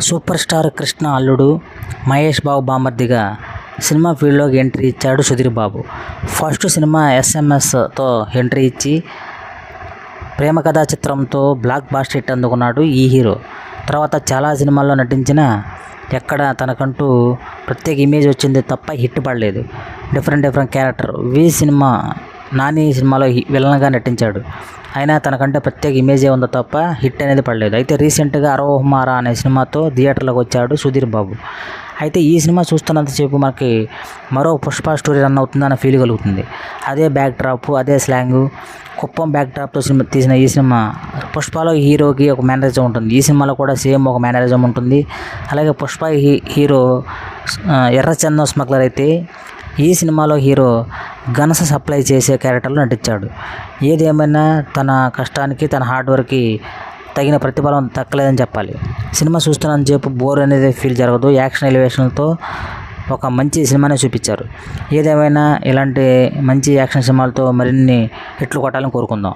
Super star Krishna అల్లుడు Mahesh Babu బామర్దిగా cinema ఫీల్డ్లోకి entry ఇచ్చాడు Sudheer Babu. First cinema ఎస్ఎంఎస్తో entry ఇచ్చి ప్రేమ కథా చిత్రంతో బ్లాక్ బాస్టర్ హిట్ అందుకున్నాడు ఈ హీరో. తర్వాత చాలా సినిమాల్లో నటించిన ఎక్కడ తనకంటూ ప్రత్యేక ఇమేజ్ వచ్చింది తప్ప హిట్ పడలేదు. Different character. నాని సినిమాలో విలన్గా నటించాడు. అయినా తనకంటే ప్రత్యేక ఇమేజే ఉందో తప్ప హిట్ అనేది పడలేదు. అయితే రీసెంట్గా అరోహమారా అనే సినిమాతో థియేటర్లోకి వచ్చాడు సుధీర్ బాబు. అయితే ఈ సినిమా చూస్తున్నంతసేపు మనకి మరో పుష్ప స్టోరీ రన్ అవుతుందన్న ఫీల్ కలుగుతుంది. అదే బ్యాక్ డ్రాప్, అదే స్లాంగు, కుప్పం బ్యాక్ డ్రాప్తో తీసిన ఈ సినిమా. పుష్పలో హీరోకి ఒక మేనరిజం ఉంటుంది, ఈ సినిమాలో కూడా సేమ్ ఒక మేనరిజం ఉంటుంది. అలాగే పుష్ప హీరో ఎర్రచందనం స్మగ్లర్ అయితే ఈ సినిమాలో హీరో గన్స్ సప్లై చేసే క్యారెక్టర్లో నటించాడు. ఏదేమైనా తన కష్టానికి, తన హార్డ్ వర్క్కి తగిన ప్రతిఫలం దక్కలేదని చెప్పాలి. సినిమా చూస్తున్నంతసేపు బోర్ అనేది ఫీల్ జరగదు. యాక్షన్ ఎలివేషన్లతో ఒక మంచి సినిమానే చూపించారు. ఏదేమైనా ఇలాంటి మంచి యాక్షన్ సినిమాలతో మరిన్ని హిట్లు కొట్టాలని కోరుకుందాం.